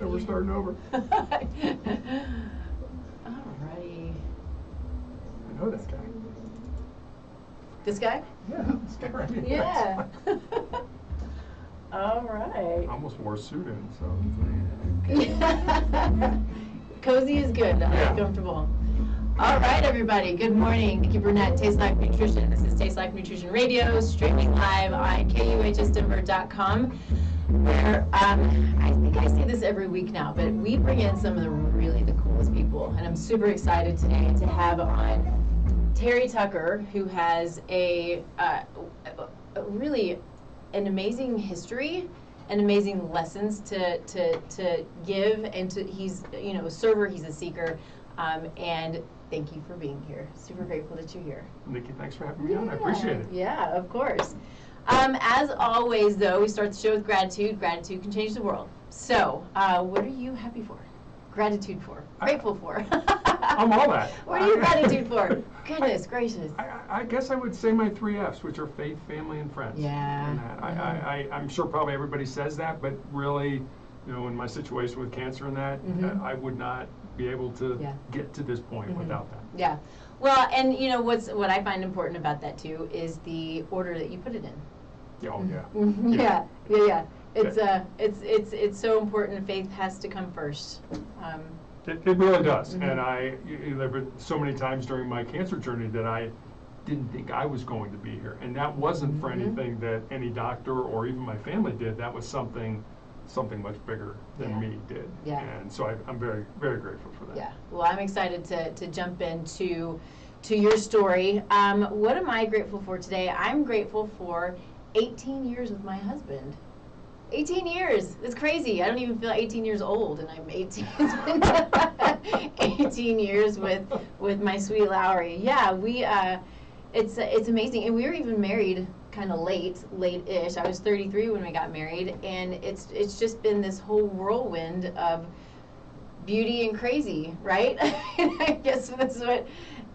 and we're starting over. Alrighty. I know this guy. This guy? Yeah, this guy right here. Yeah. All right. I almost wore a suit in, so. Cozy is good. I Yeah. like comfortable. All right, everybody. Good morning. Nikki Burnett, Taste Life Nutrition. This is Taste Life Nutrition Radio, streaming live on KUHSdenver.com. Where I think I say this every week now, but we bring in some of the coolest people, and I'm super excited today to have on Terry Tucker, who has a really an amazing history and amazing lessons to give, and he's a server, he's a seeker, and thank you for being here. Super grateful that you're here. Nikki, thanks for having me on. I appreciate it. Yeah, of course. As always, though, we start the show with gratitude. Gratitude can change the world. So, what are you happy for? Gratitude for? Grateful for? I'm all that. What are you gratitude for? Goodness gracious. I guess I would say my 3 Fs, which are faith, family, and friends. Yeah. And that. I'm sure probably everybody says that, but really, in my situation with cancer and that, I would not be able to get to this point without that. Yeah. Well, and what I find important about that too is the order that you put it in. Oh yeah. Yeah. It's so important. Faith has to come first. It really does. And there were so many times during my cancer journey that I didn't think I was going to be here, and that wasn't for anything that any doctor or even my family did. That was something much bigger than me did. Yeah. And so I'm very, very grateful for that. Yeah. Well, I'm excited to jump into your story. What am I grateful for today? I'm grateful for 18 years with my husband. 18 years. It's crazy. I don't even feel 18 years old, and I'm 18. It's been 18 years with my sweet Lowry. Yeah, it's amazing. And we were even married kind of late-ish. I was 33 when we got married, and it's just been this whole whirlwind of beauty and crazy, right? I guess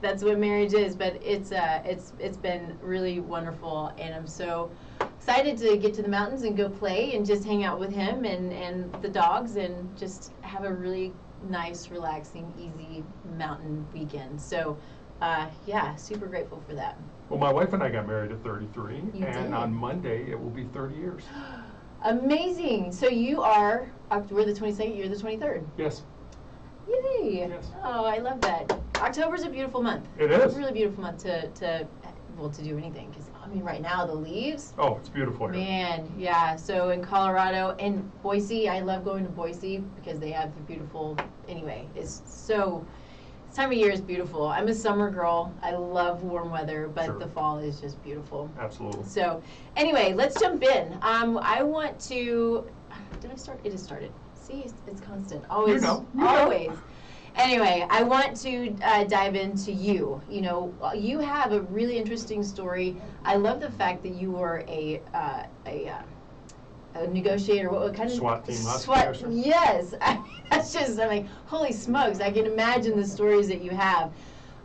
that's what marriage is. But it's been really wonderful, and I'm so excited to get to the mountains and go play and just hang out with him and the dogs and just have a really nice, relaxing, easy mountain weekend. So, yeah, super grateful for that. Well, my wife and I got married at 33, and on Monday it will be 30 years. Amazing. So you are, we're the 22nd, you're the 23rd. Yes. Yay. Yes. Oh, I love that. October's a beautiful month. It is. It's a really beautiful month to do anything, because right now the leaves. Oh, it's beautiful here. Man, yeah. So in Colorado and Boise, I love going to Boise because they have the beautiful. Anyway, this time of year is beautiful. I'm a summer girl. I love warm weather, but the fall is just beautiful. Absolutely. So anyway, let's jump in. I want to. Did I start? It has started. See, it's constant. Always. Always. Anyway, I want to dive into you. You have a really interesting story. I love the fact that you were a negotiator. What kind of SWAT team? SWAT. Yes, that's just. I'm like, holy smokes! I can imagine the stories that you have.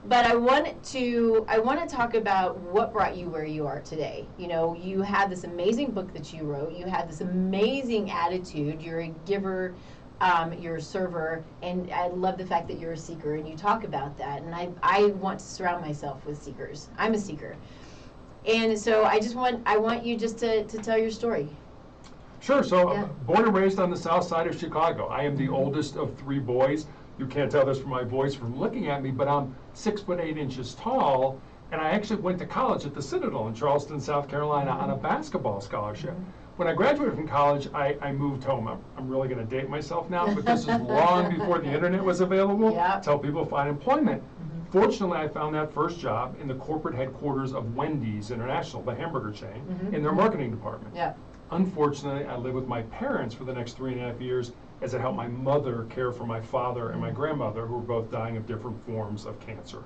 But I want to talk about what brought you where you are today. You had this amazing book that you wrote. You had this amazing attitude. You're a giver. You're a server, and I love the fact that you're a seeker, and you talk about that. And I want to surround myself with seekers. I'm a seeker, and so I want you just to tell your story. Sure. So, born and raised on the south side of Chicago. I am the oldest of 3 boys. You can't tell this from my voice from looking at me, but I'm 6 foot 8 inches tall, and I actually went to college at the Citadel in Charleston, South Carolina, on a basketball scholarship. When I graduated from college, I moved home. I'm really going to date myself now, but this is long before the internet was available. Tell people to find employment. Fortunately, I found that first job in the corporate headquarters of Wendy's International, the hamburger chain, in their marketing department. Unfortunately, I lived with my parents for the next 3.5 years as I helped my mother care for my father and my grandmother, who were both dying of different forms of cancer.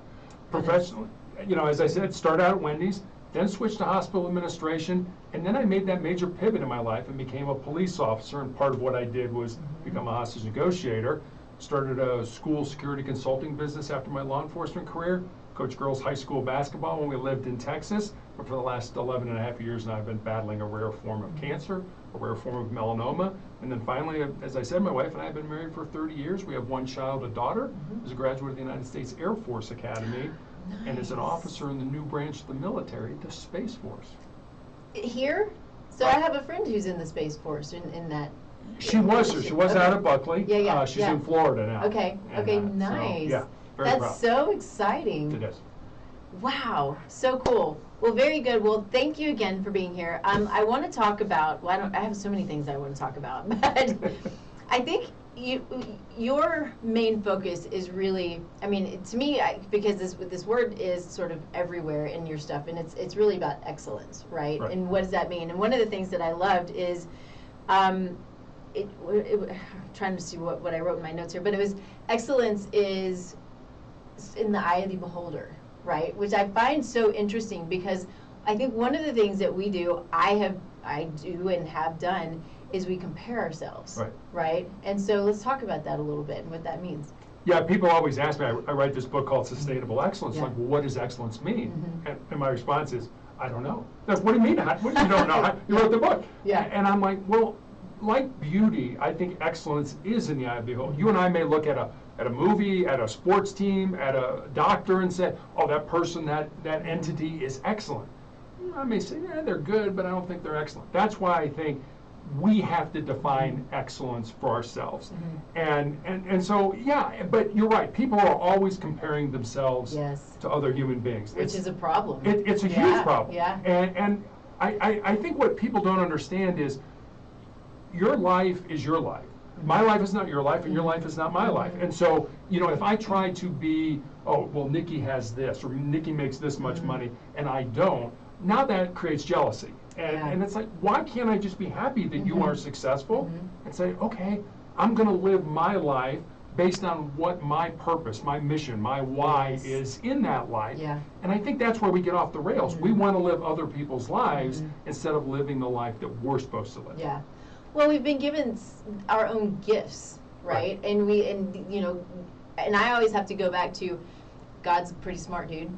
Professionally, as I said, started out at Wendy's, then switched to hospital administration, and then I made that major pivot in my life and became a police officer, and part of what I did was become a hostage negotiator. Started a school security consulting business after my law enforcement career, coached girls high school basketball when we lived in Texas. but for the last 11 and a half years now, I've been battling a rare form of cancer, a rare form of melanoma, and then finally, as I said, my wife and I have been married for 30 years. We have one child, a daughter, who's a graduate of the United States Air Force Academy, and is an officer in the new branch of the military, the Space Force. Here? So I have a friend who's in the Space Force in that. She was out at Buckley. Yeah, she's in Florida now. Okay, And, nice. So, yeah, very That's proud. so exciting. It is. Wow, so cool. Well, very good. Well, thank you again for being here. I want to talk about, I have so many things I want to talk about, but I think your main focus is really, I mean, to me, because this word is sort of everywhere in your stuff, and it's really about excellence, right? And what does that mean? And one of the things that I loved is, I'm trying to see what I wrote in my notes here, but it was excellence is in the eye of the beholder, right? Which I find so interesting, because I think one of the things that we do, I do and have done, is we compare ourselves, right? And so let's talk about that a little bit and what that means. Yeah, people always ask me, I write this book called Sustainable Excellence, like, well, what does excellence mean? And my response is, I don't know. What do you mean? What do you don't know? You wrote the book. And I'm like, well, like beauty, I think excellence is in the eye of the beholder. You and I may look at a movie, at a sports team, at a doctor, and say, oh, that person, that entity is excellent. I may say, yeah, they're good, but I don't think they're excellent. That's why I think we have to define excellence for ourselves. And so, yeah, but you're right. People are always comparing themselves to other human beings. Which is a problem. It's a huge problem. Yeah. And I think what people don't understand is your life is your life. My life is not your life, and your life is not my life. And so, you know, if I try to be, oh, well, Nikki has this, or Nikki makes this much money, and I don't, now that creates jealousy. And it's like, why can't I just be happy that you are successful and say, okay, I'm going to live my life based on what my purpose, my mission, my why is in that life. And I think that's where we get off the rails. We want to live other people's lives instead of living the life that we're supposed to live. Well, we've been given our own gifts, right? And you know, and I always have to go back to, God's a pretty smart dude.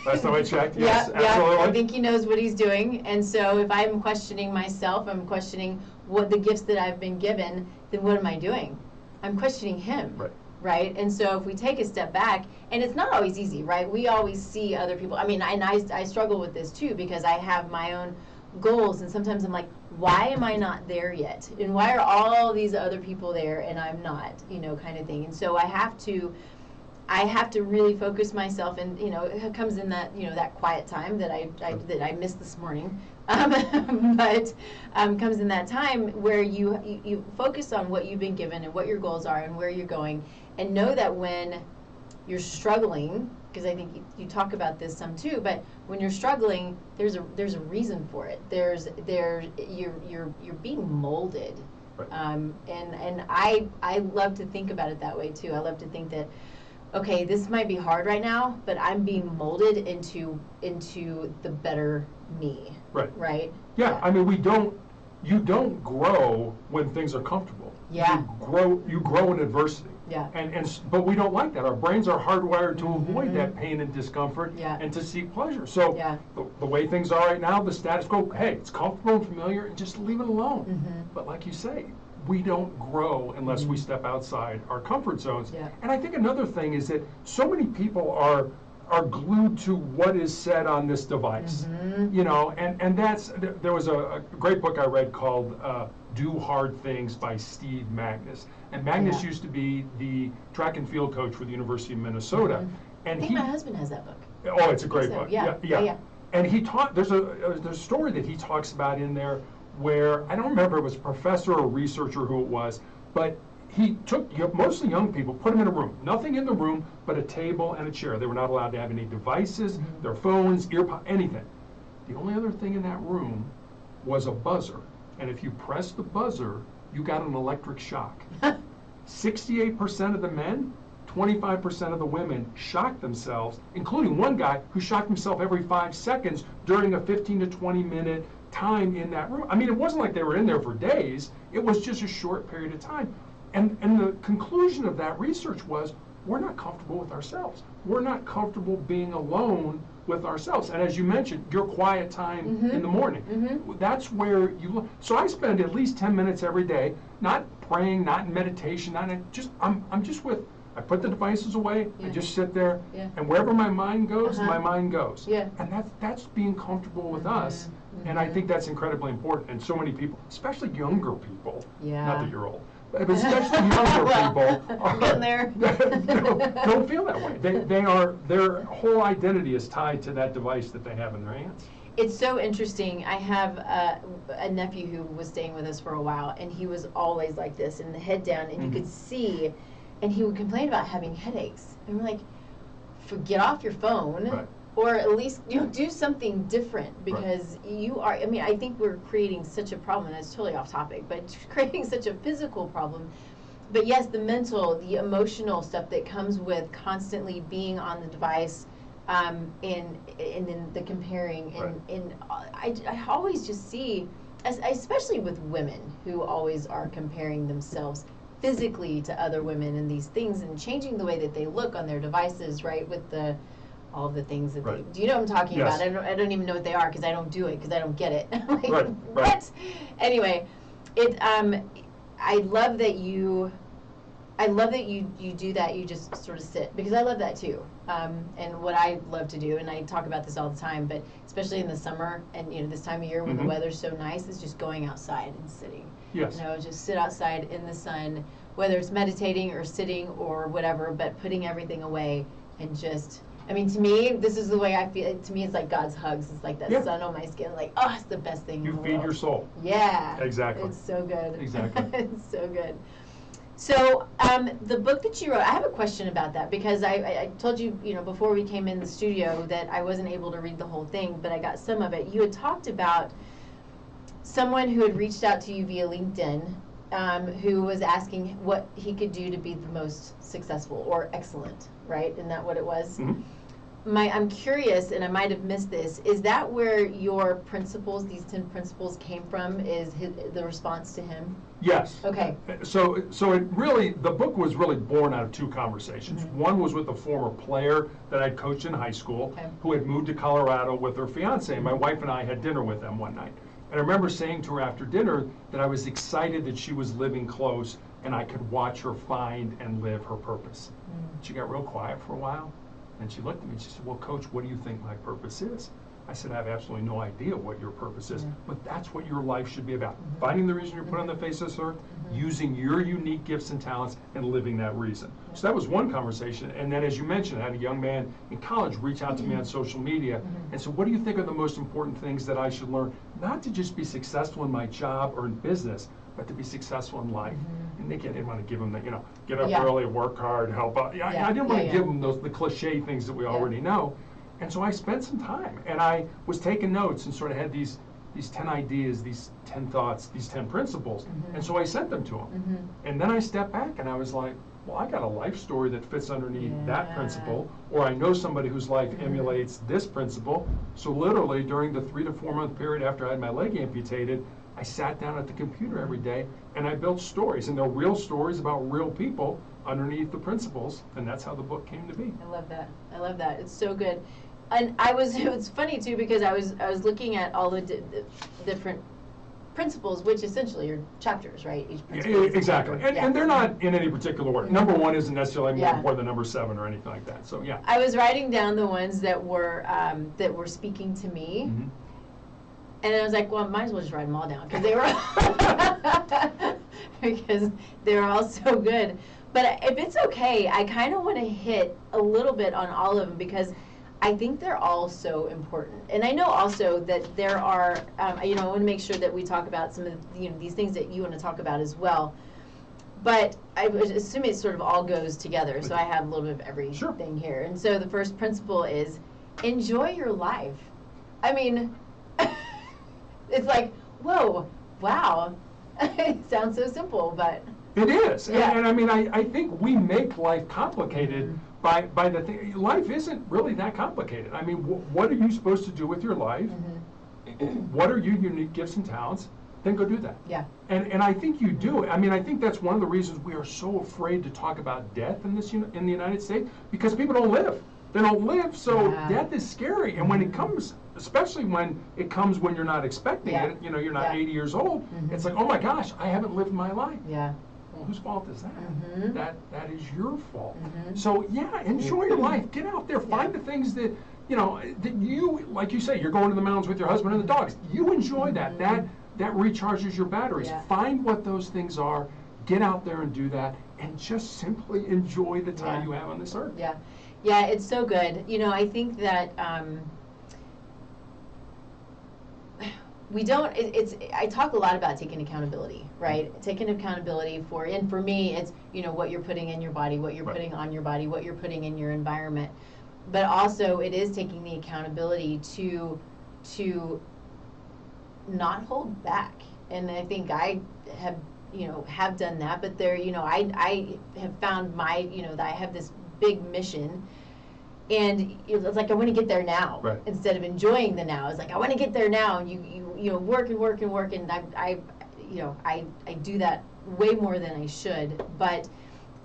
Last time I checked, yes, absolutely. I think he knows what he's doing. And so if I'm questioning myself, I'm questioning what the gifts that I've been given, then what am I doing? I'm questioning him. Right? And so if we take a step back, and it's not always easy, right? We always see other people. I mean, and I struggle with this too, because I have my own goals, and sometimes I'm like, why am I not there yet? And why are all these other people there and I'm not, you know, kind of thing. And so I have to really focus myself, and you know, it comes in that, you know, that quiet time that I missed this morning, but comes in that time where you focus on what you've been given and what your goals are and where you're going, and know that when you're struggling, because I think you talk about this some too, but when you're struggling, there's a reason for it. You're being molded, and I love to think about it that way too. I love to think that, okay, this might be hard right now, but I'm being molded into the better me. Right? Yeah. I mean, you don't grow when things are comfortable. You grow in adversity. But we don't like that. Our brains are hardwired to avoid that pain and discomfort and to seek pleasure. So the way things are right now, the status quo, hey, it's comfortable and familiar, and just leave it alone. But like you say, we don't grow unless we step outside our comfort zones. And I think another thing is that so many people are glued to what is said on this device. You know, and there was a great book I read called Do Hard Things by Steve Magnus. And Magnus used to be the track and field coach for the University of Minnesota. And I think my husband has that book. Oh, it's a great book. Yeah. And he taught, there's a story that he talks about in there where, I don't remember if it was a professor or researcher who it was, but he took mostly young people, put them in a room, nothing in the room but a table and a chair. They were not allowed to have any devices, their phones, earpods, anything. The only other thing in that room was a buzzer. And if you pressed the buzzer, you got an electric shock. 68% of the men, 25% of the women shocked themselves, including one guy who shocked himself every 5 seconds during a 15 to 20 minute time in that room. I mean, it wasn't like they were in there for days. It was just a short period of time. And the conclusion of that research was, we're not comfortable with ourselves. We're not comfortable being alone with ourselves. And as you mentioned, your quiet time in the morning, that's where you look. So I spend at least 10 minutes every day, not praying, not in meditation, not in, just, I'm just with, I put the devices away, I just sit there, and wherever my mind goes, my mind goes. And that's being comfortable with us. And I think that's incredibly important. And so many people, especially younger people, not that you're old, but especially younger people, getting there. don't feel that way. Their whole identity is tied to that device that they have in their hands. It's so interesting. I have a nephew who was staying with us for a while, and he was always like this, and the head down, and you could see, and he would complain about having headaches. And we're like, get off your phone, or at least do something different, because you are. I mean, I think we're creating such a problem, and it's totally off topic, but creating such a physical problem. But yes, the mental, the emotional stuff that comes with constantly being on the device. And then the comparing, and I always just see, especially with women who always are comparing themselves physically to other women and these things, and changing the way that they look on their devices, right? With all of the things that they, do you know what I'm talking about? I don't even know what they are, because I don't do it, because I don't get it. Like, what? Anyway, I love that you do that. You just sort of sit, because I love that too. And what I love to do, and I talk about this all the time, but especially in the summer and this time of year when the weather's so nice, is just going outside and sitting. Just sit outside in the sun, whether it's meditating or sitting or whatever, but putting everything away and just. I mean, to me, this is the way I feel. To me, it's like God's hugs. It's like that sun on my skin. Like, oh, it's the best thing in the world. You feed your soul. Yeah. Exactly. It's so good. Exactly. It's so good. So the book that you wrote, I have a question about that, because I told you, before we came in the studio that I wasn't able to read the whole thing, but I got some of it. You had talked about someone who had reached out to you via LinkedIn, who was asking what he could do to be the most successful or excellent, right? Isn't that what it was? I'm curious, and I might have missed this, is that where your principles, these 10 principles, came from? Is the response to him? Yes. Okay. So it really, the book was really born out of two conversations. One was with a former player that I'd coached in high school, who had moved to Colorado with her fiance, and my wife and I had dinner with them one night. And I remember saying to her after dinner that I was excited that she was living close and I could watch her find and live her purpose. She got real quiet for a while, and she looked at me and she said, well, Coach, what do you think my purpose is? I said, I have absolutely no idea what your purpose is, but that's what your life should be about. Finding the reason you're put on the face of this earth, using your unique gifts and talents, and living that reason. So that was one conversation. And then, as you mentioned, I had a young man in college reach out to me on social media and said, what do you think are the most important things that I should learn? Not to just be successful in my job or in business, but to be successful in life. And again, I didn't want to give them the, get up early, work hard, help out. I didn't want to give them the cliche things that we already know. And so I spent some time, and I was taking notes and sort of had these 10 ideas, these 10 thoughts, these 10 principles. And so I sent them to him. And then I stepped back and I was like, well, I got a life story that fits underneath that principle, or I know somebody whose life emulates this principle. So literally during the 3 to 4 month period after I had my leg amputated, I sat down at the computer every day and I built stories, and they're real stories about real people underneath the principles, and that's how the book came to be. I love that. I love that. It's so good. And it's funny too, because I was looking at all the different principles, which essentially are chapters, right? Each principle exactly. And they're not in any particular order. Number 1 isn't necessarily more important than number 7 or anything like that. So yeah. I was writing down the ones that were speaking to me. And I was like, well, I might as well just write them all down, because they were all so good. But if it's okay, I kind of want to hit a little bit on all of them, because I think they're all so important. And I know also that there are, I want to make sure that we talk about some of these things that you want to talk about as well. But I would assume it sort of all goes together. So I have a little bit of everything here. And so the first principle is enjoy your life. I mean, it's like, whoa, wow. It sounds so simple, but. It is. And I mean, I think we make life complicated by the thing. Life isn't really that complicated. I mean, what are you supposed to do with your life? What are your unique gifts and talents? Then go do that. And I think you do. I mean, I think that's one of the reasons we are so afraid to talk about death in the United States, because people don't live. they don't live, so Yeah. death is scary. And when it comes, especially when it comes when you're not expecting Yeah. it, you know, you're not Yeah. 80 years old, it's like, oh my gosh, I haven't lived my life. Yeah. Well, whose fault is that? Mhm. That is your fault. Mhm. So yeah, enjoy your life. Get out there, find the things that, you know, that you, like you say, you're going to the mountains with your husband and the dogs. You enjoy that. That recharges your batteries. Yeah. Find what those things are, get out there and do that, and just simply enjoy the time Yeah. you have on this earth. Yeah. Yeah, it's so good. You know, I think that we don't, I talk a lot about taking accountability, right? Taking accountability for, and for me, it's, you know, what you're putting in your body, what you're putting on your body, what you're putting in your environment. But also it is taking the accountability to not hold back. And I think I have, you know, have done that, but there, you know, I have found my, you know, that I have this big mission. And it's like, I want to get there now, Right. instead of enjoying the now. It's like, I want to get there now, and you know, work and work and work, and I you know, I do that way more than I should, but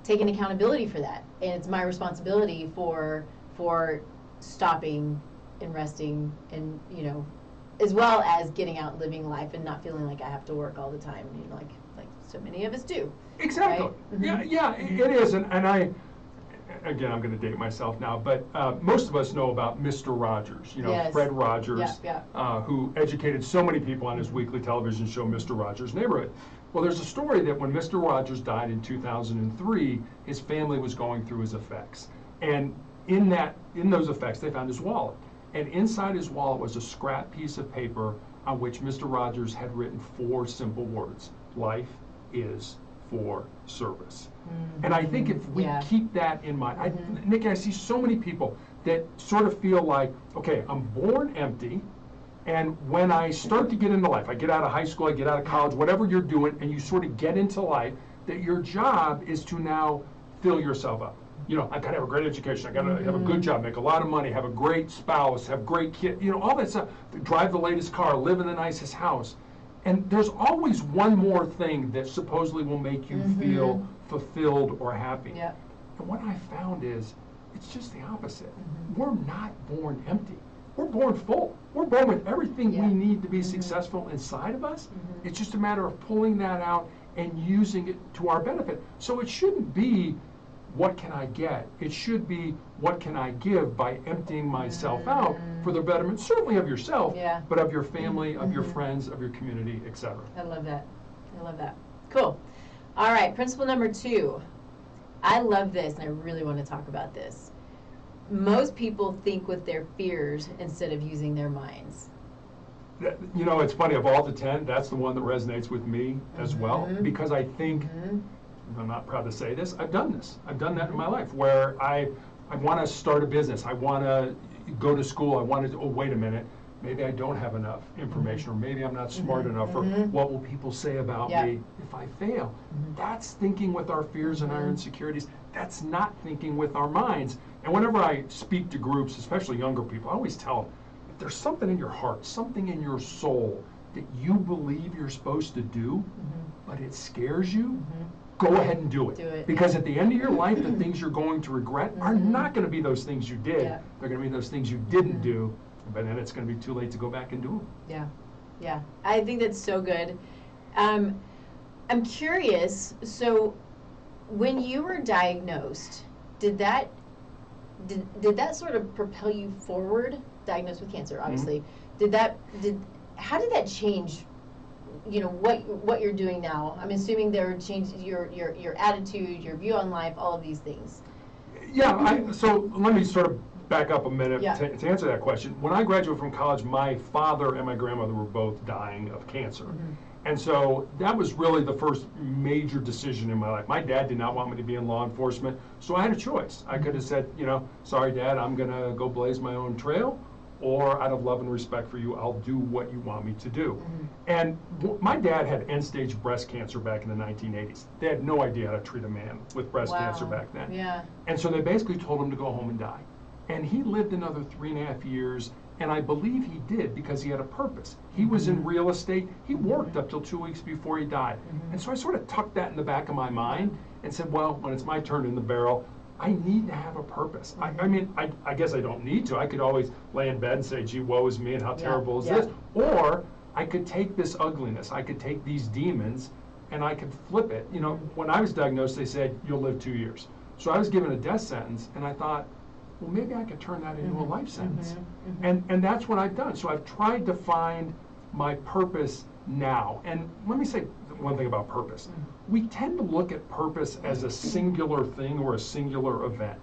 taking accountability for that, and it's my responsibility for stopping and resting, and, you know, as well as getting out and living life and not feeling like I have to work all the time, you know, like so many of us do. Exactly. Right? Yeah, it is, and I. Again, I'm going to date myself now, but most of us know about Mr. Rogers, you know, Yes. Fred Rogers, Yeah. who educated so many people on his weekly television show, Mr. Rogers' Neighborhood. Well, there's a story that when Mr. Rogers died in 2003, his family was going through his effects. And in those effects, they found his wallet. And inside his wallet was a scrap piece of paper on which Mr. Rogers had written 4 simple words: life is for service. And I think if we keep that in mind, Nikki, I see so many people that sort of feel like, okay, I'm born empty, and when I start to get into life, I get out of high school, I get out of college, whatever you're doing, and you sort of get into life, that your job is to now fill yourself up. You know, I gotta have a great education, I gotta have a good job, make a lot of money, have a great spouse, have great kids, you know, all that stuff, drive the latest car, live in the nicest house. And there's always one more thing that supposedly will make you feel fulfilled or happy. Yeah. And what I found is, it's just the opposite. We're not born empty. We're born full. We're born with everything we need to be successful inside of us. It's just a matter of pulling that out and using it to our benefit. So it shouldn't be, what can I get? It should be, what can I give by emptying myself out for the betterment, certainly of yourself, but of your family, of your friends, of your community, etc. I love that. I love that. Cool. All right, principle number 2. I love this, and I really want to talk about this. Most people think with their fears instead of using their minds. You know, it's funny, of all the 10, that's the one that resonates with me as well, because I think, I'm not proud to say this, I've done this. I've done that in my life, where I want to start a business, I want to go to school, I want to, oh, wait a minute, maybe I don't have enough information, or maybe I'm not smart enough, or what will people say about me if I fail? That's thinking with our fears and our insecurities. That's not thinking with our minds. And whenever I speak to groups, especially younger people, I always tell them, if there's something in your heart, something in your soul that you believe you're supposed to do, but it scares you, go ahead and do it. Do it. Because at the end of your life, the things you're going to regret are not going to be those things you did. They're going to be those things you didn't do, but then it's going to be too late to go back and do them. Yeah, yeah. I think that's so good. I'm curious, so when you were diagnosed, did that sort of propel you forward? Diagnosed with cancer, obviously. How did that change, you know, what you're doing now? I'm assuming there changed your attitude, your view on life, all of these things. Yeah, so let me sort of back up a minute Yeah. to answer that question. When I graduated from college, my father and my grandmother were both dying of cancer. And so that was really the first major decision in my life. My dad did not want me to be in law enforcement, so I had a choice. I could have said, you know, sorry, Dad, I'm going to go blaze my own trail, or out of love and respect for you, I'll do what you want me to do. And my dad had end-stage breast cancer back in the 1980s. They had no idea how to treat a man with breast cancer back then. Yeah. And so they basically told him to go home and die. And he lived another 3.5 years, and I believe he did because he had a purpose. He was in real estate. He worked up till 2 weeks before he died. And so I sort of tucked that in the back of my mind and said, well, when it's my turn in the barrel, I need to have a purpose. I mean, I guess I don't need to. I could always lay in bed and say, gee, woe is me, and how terrible is this? Or I could take this ugliness, I could take these demons, and I could flip it. You know, when I was diagnosed, they said, you'll live 2 years. So I was given a death sentence, and I thought, well, maybe I could turn that into a life sentence. And that's what I've done. So I've tried to find my purpose now. And let me say one thing about purpose. We tend to look at purpose as a singular thing or a singular event.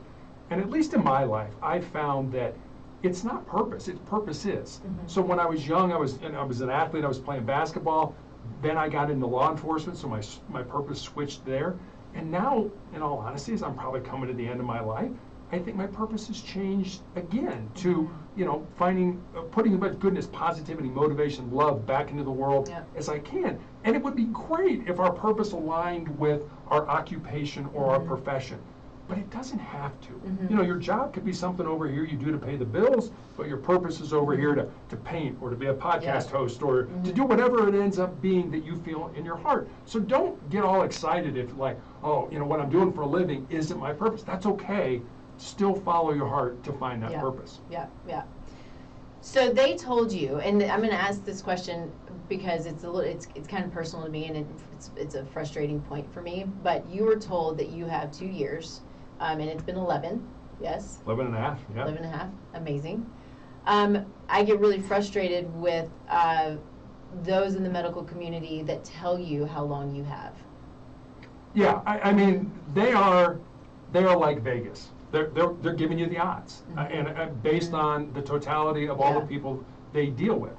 And at least in my life, I found that it's not purpose, it's purpose is. So when I was young, I was an athlete, I was playing basketball, then I got into law enforcement, so my purpose switched there. And now, in all honesty, as I'm probably coming to the end of my life, I think my purpose has changed again to, you know, finding, putting as much goodness, positivity, motivation, love back into the world as I can. And it would be great if our purpose aligned with our occupation or our profession. But it doesn't have to. You know, your job could be something over here you do to pay the bills, but your purpose is over here to paint or to be a podcast host or to do whatever it ends up being that you feel in your heart. So don't get all excited if like, oh, you know, what I'm doing for a living isn't my purpose. That's okay. Still follow your heart to find that purpose. So they told you, and I'm going to ask this question because it's kind of personal to me, and it's a frustrating point for me. But you were told that you have 2 years, and it's been 11. Yes. 11 and a half. Yeah. 11 and a half. Amazing. I get really frustrated with those in the medical community that tell you how long you have. Yeah, I mean, they are like Vegas. They're giving you the odds, and based on the totality of all the people they deal with.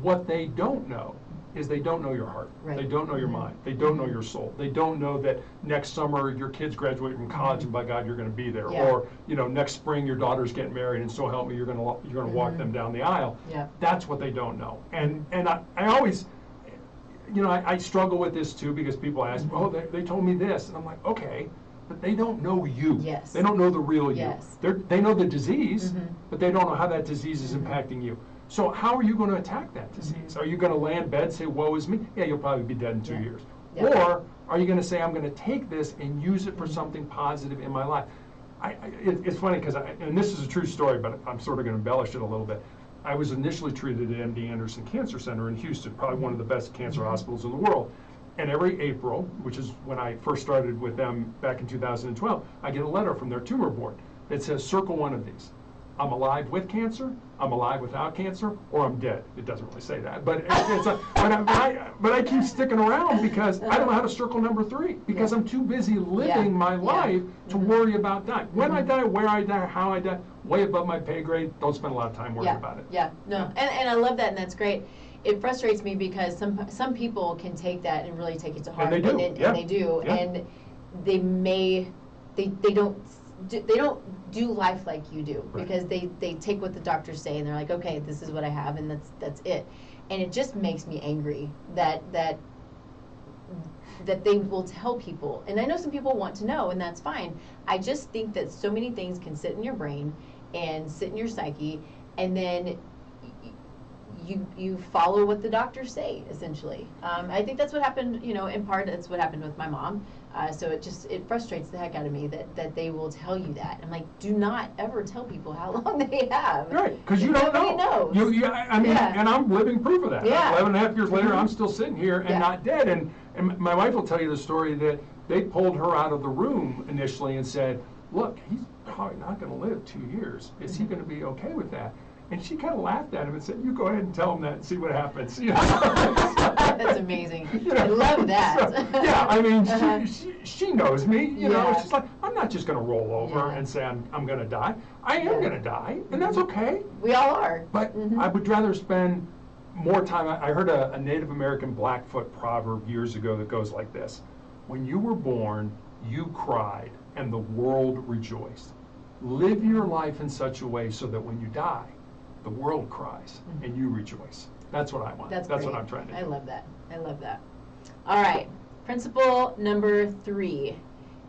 What they don't know is they don't know your heart. They don't know your mind. They don't know your soul. They don't know that next summer your kids graduate from college and by God you're going to be there. Or you know, next spring your daughter's getting married and so help me you're going to walk them down the aisle. That's what they don't know. And I always, you know, I struggle with this too because people ask, oh, they told me this, and I'm like, okay. But they don't know you. They don't know the real you. They know the disease, but they don't know how that disease is impacting you. So how are you going to attack that disease? Are you going to lay in bed and say, woe is me? Yeah, you'll probably be dead in 2 years. Or are you going to say, I'm going to take this and use it for something positive in my life? It's funny because, and this is a true story, but I'm sort of going to embellish it a little bit. I was initially treated at MD Anderson Cancer Center in Houston, probably one of the best cancer hospitals in the world. And every April, which is when I first started with them back in 2012, I get a letter from their tumor board that says, circle one of these. I'm alive with cancer, I'm alive without cancer, or I'm dead. It doesn't really say that, but but I keep sticking around because I don't know how to circle number 3 because I'm too busy living my life to worry about dying. When I die, where I die, how I die, way above my pay grade. Don't spend a lot of time worrying about it. And I love that, and that's great. It frustrates me because some people can take that and really take it to heart, and they do, and they do, and they don't do life like you do because they take what the doctors say and they're like, okay, this is what I have, and that's it, and it just makes me angry that they will tell people, and I know some people want to know, and that's fine. I just think that so many things can sit in your brain and sit in your psyche, and then you follow what the doctors say, essentially. I think that's what happened, you know, in part that's what happened with my mom. So it frustrates the heck out of me that they will tell you that. I'm like, do not ever tell people how long they have. Right, because you don't know. Knows. I mean, and I'm living proof of that. 11 and a half years later, I'm still sitting here and not dead. And my wife will tell you the story that they pulled her out of the room initially and said, look, he's probably not going to live 2 years. Is he going to be okay with that? And she kind of laughed at him and said, you go ahead and tell him that and see what happens. You know? That's amazing. You know? I love that. So, yeah, I mean, she knows me. You know, she's like, I'm not just going to roll over and say I'm going to die. I am going to die, and that's okay. We all are. But I would rather spend more time. I heard a Native American Blackfoot proverb years ago that goes like this. When you were born, you cried, and the world rejoiced. Live your life in such a way so that when you die, the world cries and you rejoice. That's what I want. That's what I'm trying to do. I love that. I love that. All right. Principle number 3.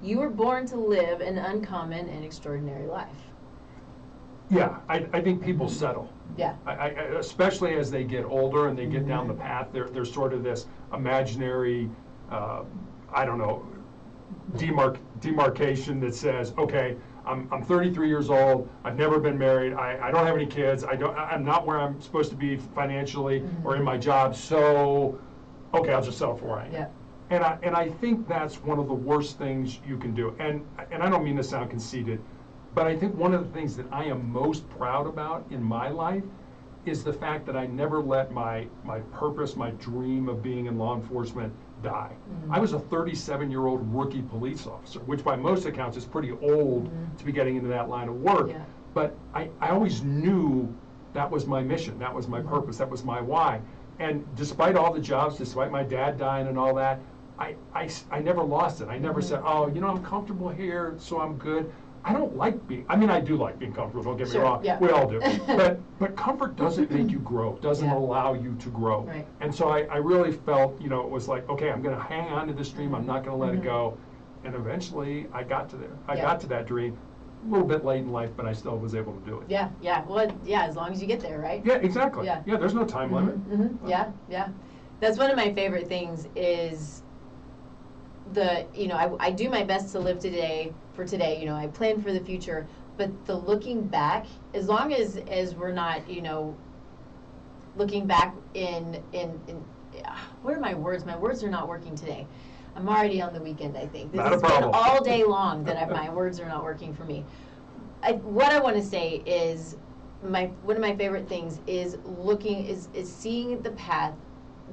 You were born to live an uncommon and extraordinary life. Yeah, I think people settle. Yeah. Especially as they get older and they get down the path, there's sort of this imaginary, I don't know, demarcation that says, okay, I'm 33 years old, I've never been married, I don't have any kids, I'm not where I'm supposed to be financially or in my job, so, okay, I'll just settle for where I am. Yeah. And I think that's one of the worst things you can do. And I don't mean to sound conceited, but I think one of the things that I am most proud about in my life is the fact that I never let my purpose, my dream of being in law enforcement die. I was a 37-year-old rookie police officer, which by most accounts is pretty old to be getting into that line of work. Yeah. But I always knew that was my mission, that was my purpose, that was my why. And despite all the jobs, despite my dad dying and all that, I never lost it. I never said, oh, you know, I'm comfortable here, so I'm good. I don't like being, I mean, I do like being comfortable, don't get me wrong. Yeah. We all do. But comfort doesn't make you grow, doesn't allow you to grow. Right. And so I really felt, you know, it was like, okay, I'm going to hang on to this dream, I'm not going to let it go. And eventually I got to there. I got to that dream. A little bit late in life, but I still was able to do it. Yeah, yeah. Well, yeah, as long as you get there, right? Yeah, exactly. Yeah, there's no time limit. Yeah, yeah. That's one of my favorite things is I do my best to live today for today, you know, I plan for the future, but the looking back, as long as we're not, you know, looking back in what are my words? My words are not working today. I'm already on the weekend, I think. This has been all day long that my words are not working for me. What I want to say is one of my favorite things is seeing the path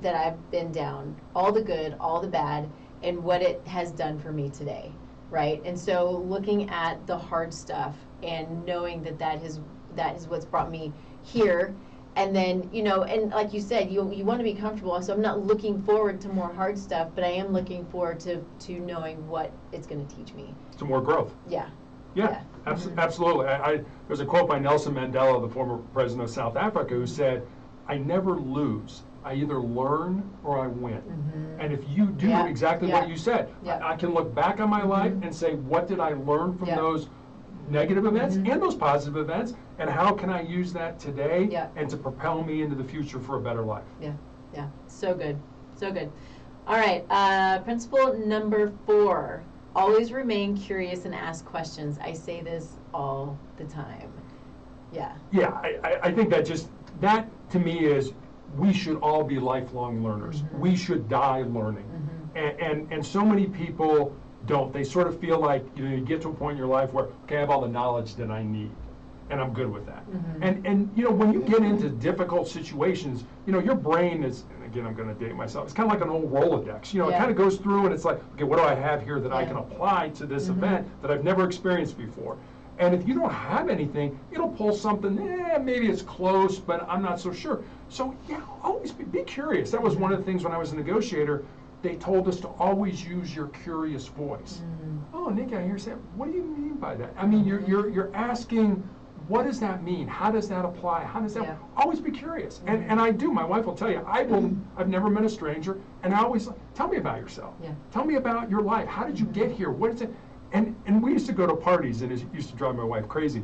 that I've been down, all the good, all the bad, and what it has done for me today, right? And so looking at the hard stuff and knowing that is what's brought me here. And then, you know, and like you said, you want to be comfortable. So I'm not looking forward to more hard stuff, but I am looking forward to knowing what it's going to teach me. Some more growth. Yeah. Yeah, absolutely. There's a quote by Nelson Mandela, the former president of South Africa, who said, "I never lose. I either learn or I win." And if you do exactly what you said, I can look back on my life and say, what did I learn from those negative events and those positive events, and how can I use that today and to propel me into the future for a better life? Yeah, yeah, so good, so good. All right, principle number 4, always remain curious and ask questions. I say this all the time. Yeah. Yeah, I think that to me is, we should all be lifelong learners. We should die learning. And so many people don't. They sort of feel like, you know, you get to a point in your life where, okay, I have all the knowledge that I need, and I'm good with that. And you know, when you get into difficult situations, you know, your brain is, and again, I'm going to date myself, it's kind of like an old Rolodex. You know, it kind of goes through and it's like, okay, what do I have here that I can apply to this event that I've never experienced before? And if you don't have anything, it'll pull something, maybe it's close, but I'm not so sure. So yeah, always be curious. That was one of the things when I was a negotiator, they told us to always use your curious voice. Oh, Nick, I hear saying, what do you mean by that? I mean, you're asking, what does that mean? How does that apply? How does that, always be curious. And I do, my wife will tell you, I've never met a stranger, and I always, tell me about yourself. Tell me about your life. How did you get here? What is it? And we used to go to parties, and it used to drive my wife crazy.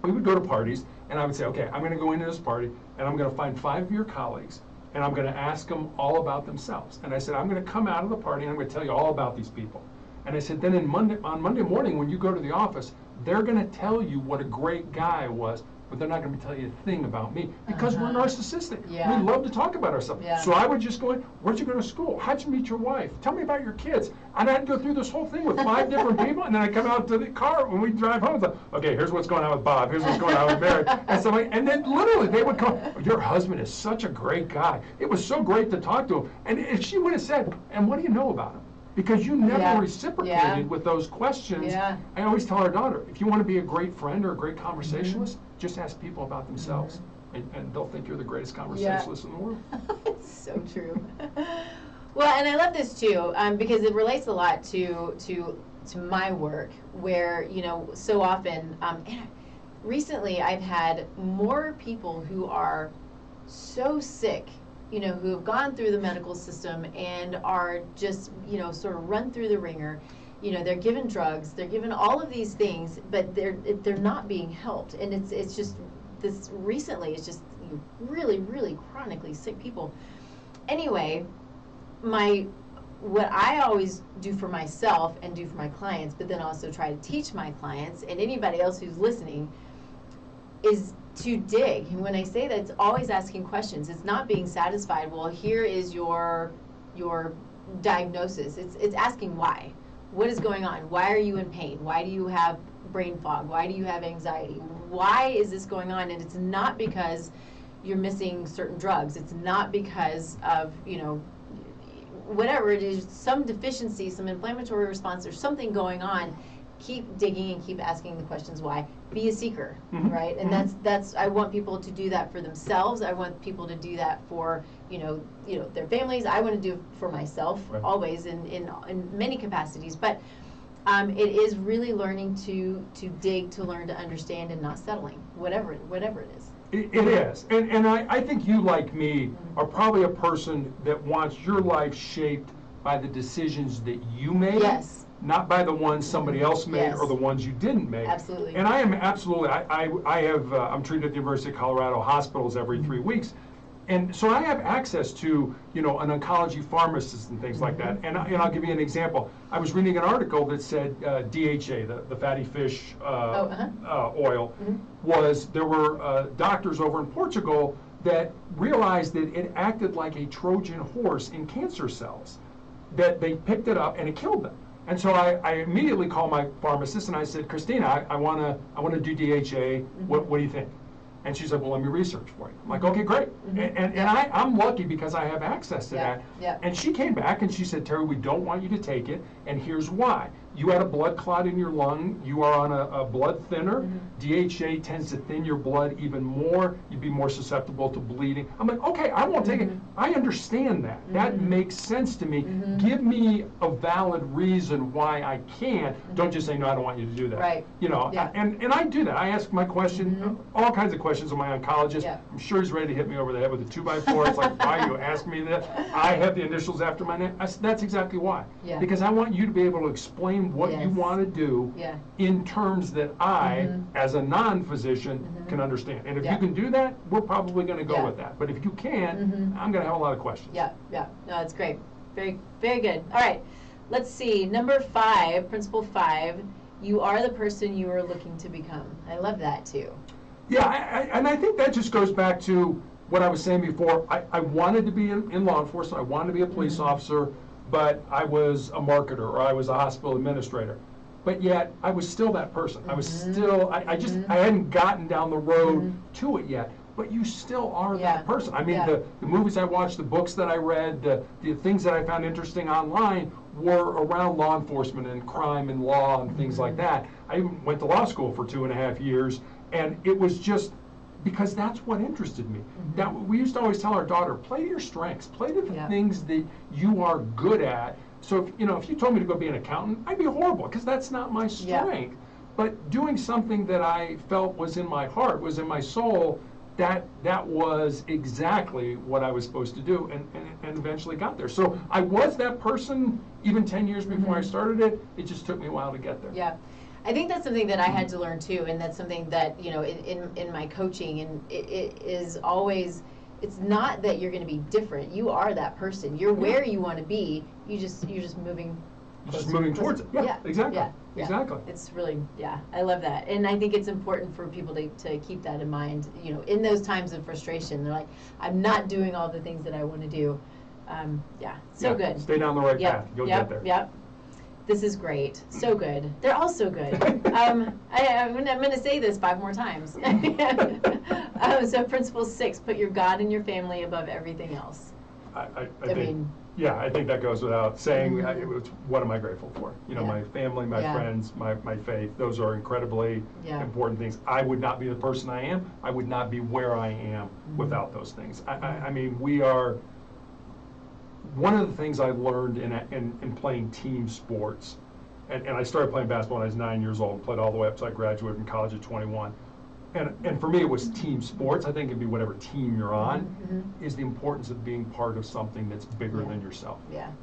We would go to parties, and I would say, okay, I'm going to go into this party, and I'm going to find 5 of your colleagues, and I'm going to ask them all about themselves. And I said, I'm going to come out of the party, and I'm going to tell you all about these people. And I said, then on Monday morning, when you go to the office, they're going to tell you what a great guy I was, but they're not going to tell you a thing about me, because we're narcissistic. We love to talk about ourselves. So I would just go in, where'd you go to school? How'd you meet your wife? Tell me about your kids. And I'd go through this whole thing with 5 different people, and then I come out to the car when we drive home. It's like, okay, here's what's going on with Bob. Here's what's going on with Mary. And so and then literally they would come, your husband is such a great guy. It was so great to talk to him. And if she would have said, and what do you know about him? Because you never reciprocated with those questions. I always tell our daughter, if you want to be a great friend or a great conversationalist, just ask people about themselves, and they'll think you're the greatest conversationalist in the world. It's so true. Well, and I love this too, because it relates a lot to my work, where, you know, so often, and recently I've had more people who are so sick, you know, who have gone through the medical system and are just, you know, sort of run through the ringer. You know, they're given drugs, they're given all of these things, but they're not being helped. And it's just this recently, it's just really, really chronically sick people. Anyway, what I always do for myself and do for my clients, but then also try to teach my clients and anybody else who's listening, is to dig. And when I say that, it's always asking questions. It's not being satisfied. Well, here is your diagnosis. It's asking why. What is going on? Why are you in pain? Why do you have brain fog? Why do you have anxiety? Why is this going on? And it's not because you're missing certain drugs. It's not because of, whatever it is, some deficiency, some inflammatory response, there's something going on. Keep digging and keep asking the questions why. Be a seeker, right? And that's I want people to do that for themselves. I want people to do that for their families. I want to do it for myself, always in many capacities. But it is really learning to dig, to learn to understand, and not settling, whatever it is. It is, and I think you, like me, are probably a person that wants your life shaped by the decisions that you made. Yes. Not by the ones somebody else made or the ones you didn't make. Absolutely. And I am absolutely, I'm treated at the University of Colorado hospitals every 3 weeks. And so I have access to, an oncology pharmacist and things like that. And I'll give you an example. I was reading an article that said DHA, the fatty fish oil, there were doctors over in Portugal that realized that it acted like a Trojan horse in cancer cells, that they picked it up and it killed them. And so I immediately called my pharmacist and I said, Christina, I want to do DHA. What do you think? And she said, well, let me research for you. I'm like, okay, great. And I'm lucky because I have access to that. Yeah. And she came back and she said, Terry, we don't want you to take it, and here's why. You had a blood clot in your lung. You are on a blood thinner. DHA tends to thin your blood even more. You'd be more susceptible to bleeding. I'm like, okay, I won't take it. I understand that. That makes sense to me. Give me a valid reason why I can't. Don't just say, no, I don't want you to do that. Right. And I do that. I ask my question, all kinds of questions of my oncologist. I'm sure he's ready to hit me over the head with a 2x4. It's like, why are you asking me that? I have the initials after my name. That's exactly why. Because I want you to be able to explain what you want to do in terms that I, as a non-physician, can understand. And if you can do that, we're probably going to go with that. But if you can't, I'm going to have a lot of questions. Yeah. No, that's great. Very, very good. All right. Let's see. Number 5, principle 5, you are the person you are looking to become. I love that too. Yeah, and I think that just goes back to what I was saying before. I wanted to be in law enforcement. I wanted to be a police officer, but I was a marketer or I was a hospital administrator. But yet, I was still that person. I was still, I hadn't gotten down the road to it yet. But you still are that person. I mean, the movies I watched, the books that I read, the things that I found interesting online were around law enforcement and crime and law and things like that. I even went to law school for 2.5 years, and it was just because that's what interested me. Now, we used to always tell our daughter, play to your strengths, play to the things that you are good at. So if you told me to go be an accountant, I'd be horrible because that's not my strength. But doing something that I felt was in my heart, was in my soul, that was exactly what I was supposed to do, and eventually got there. So I was that person even 10 years before I started it. It just took me a while to get there. Yeah. I think that's something that I had to learn too, and that's something that, in my coaching, and it is always, it's not that you're going to be different. You are that person. You're where you want to be. You're just moving. Just moving towards it. Yeah, exactly. Exactly. It's really, I love that. And I think it's important for people to keep that in mind, in those times of frustration. They're like, I'm not doing all the things that I want to do. Good. Stay down the right path. You'll get there. Yep. This is great. So good. They're all so good. I'm going to say this 5 more times. So principle 6, put your God and your family above everything else. I think that goes without saying. What am I grateful for? My family, my friends, my faith. Those are incredibly important things. I would not be the person I am. I would not be where I am without those things. I mean, we are. One of the things I learned in playing team sports, and I started playing basketball when I was 9 years old, and played all the way up till I graduated from college at 21. And for me, it was team sports. I think it'd be whatever team you're on, is the importance of being part of something that's bigger than yourself.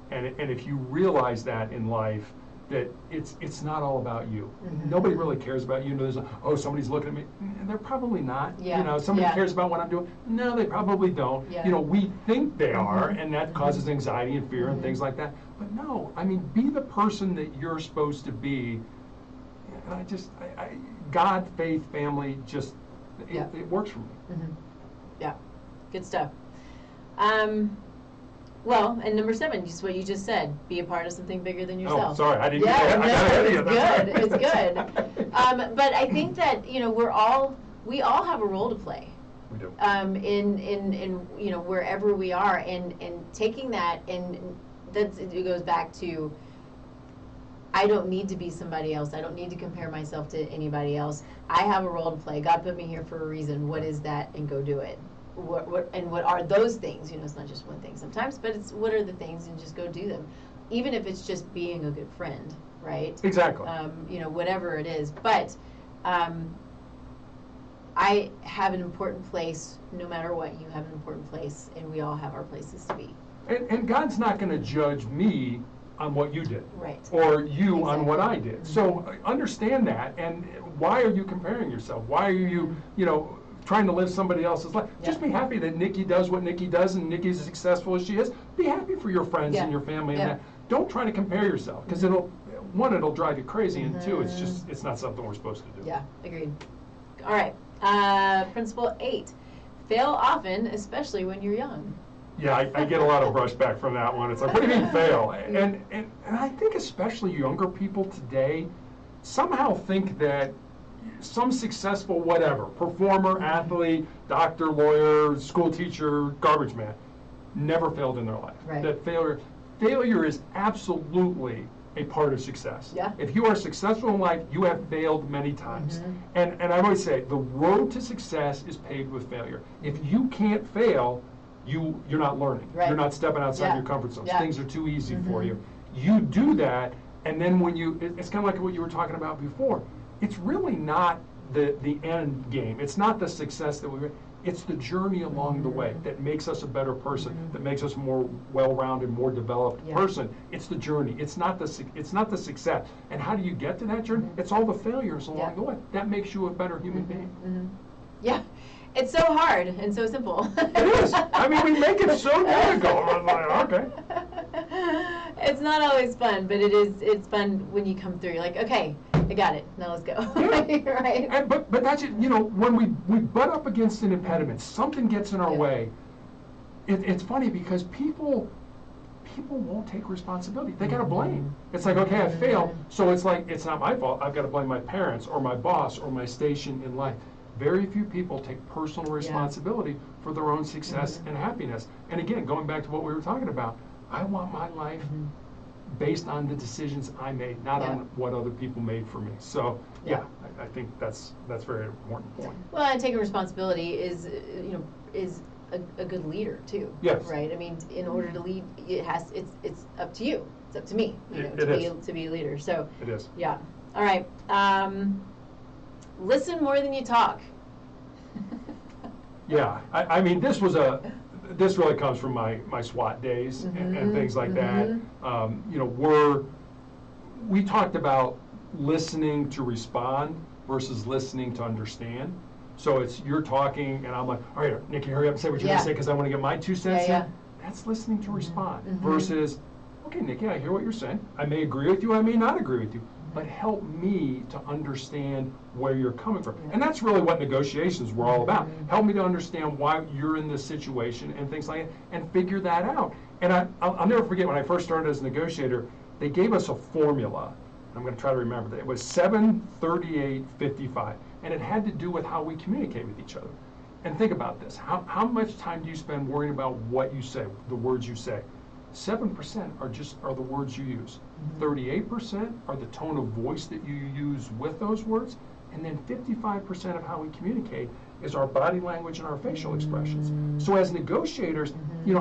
And if you realize that in life, that it's not all about you. Mm-hmm. Nobody really cares about you. There's somebody's looking at me. And they're probably not. Yeah. Somebody Yeah. cares about what I'm doing. No, they probably don't. Yeah. We think they are, Mm-hmm. and that causes anxiety and fear and things like that. But no, I mean, be the person that you're supposed to be. And God, faith, family, just it works for me. Mm-hmm. Yeah, good stuff. Well, and number 7, just what you just said, be a part of something bigger than yourself. Oh, sorry, I didn't. Yeah, I got ahead of you. it's good. It's good. But I think that we all have a role to play. We do. In wherever we are, and taking that, and it goes back to, I don't need to be somebody else. I don't need to compare myself to anybody else. I have a role to play. God put me here for a reason. What is that? And go do it. What are those things? It's not just one thing sometimes, but it's what are the things, and just go do them. Even if it's just being a good friend, right? Exactly. Whatever it is. But I have an important place, no matter what. You have an important place, and we all have our places to be. And God's not going to judge me on what you did, right? Or you exactly. on what I did. Mm-hmm. So understand that. And why are you comparing yourself? Why are you, trying to live somebody else's life? Yeah. Just be happy that Nikki does what Nikki does, and Nikki's as successful as she is. Be happy for your friends and your family, and that. Don't try to compare yourself, because it'll drive you crazy, and 2, it's not something we're supposed to do. Yeah, agreed. All right. Principle 8: fail often, especially when you're young. Yeah, I get a lot of brushback from that one. It's like, what do you mean fail? And I think especially younger people today somehow think that some successful whatever, performer, athlete, doctor, lawyer, school teacher, garbage man, never failed in their life. Right. That failure is absolutely a part of success. Yeah. If you are successful in life, you have failed many times. Mm-hmm. And I always say, the road to success is paved with failure. If you can't fail, you're not learning. Right. You're not stepping outside your comfort zone. Things are too easy for you. You do that, and then when it's kind of like what you were talking about before. It's really not the end game. It's not the success that it's the journey along the way that makes us a better person, that makes us a more well-rounded, more developed person. It's the journey. It's not the success. And how do you get to that journey? It's all the failures along the way. That makes you a better human being. Yeah. It's so hard and so simple. It is. I mean, we make it so difficult. I'm like, okay. It's not always fun, but it's fun when you come through. You're like, okay, I got it. Now let's go. Yeah. Right? But that's it. When we butt up against an impediment, something gets in our way. It's funny because people won't take responsibility. They got to blame. It's like, okay, I failed, so it's like, it's not my fault. I've got to blame my parents or my boss or my station in life. Very few people take personal responsibility for their own success and happiness. And again, going back to what we were talking about, I want my life based on the decisions I made, not on what other people made for me. So I think that's a very important point. Well, and taking responsibility is a good leader too. Yes. Right. I mean, in order to lead, it's up to you. It's up to me. To be a leader. So it is. Yeah. All right. Listen more than you talk. Yeah. I mean, this really comes from my SWAT days and things like that. We talked about listening to respond versus listening to understand. So it's you're talking, and I'm like, all right, Nikki, hurry up and say what you're going to say because I want to get my 2 cents in. That's listening to respond versus, okay, Nikki, I hear what you're saying. I may agree with you, I may not agree with you, but help me to understand where you're coming from. And that's really what negotiations were all about. Help me to understand why you're in this situation and things like that, and figure that out. And I'll never forget when I first started as a negotiator, they gave us a formula. I'm going to try to remember that. It was 7-38-55, and it had to do with how we communicate with each other. And think about this. How much time do you spend worrying about what you say, the words you say? 7% are the words you use. 38% are the tone of voice that you use with those words, and then 55% of how we communicate is our body language and our facial expressions. So as negotiators,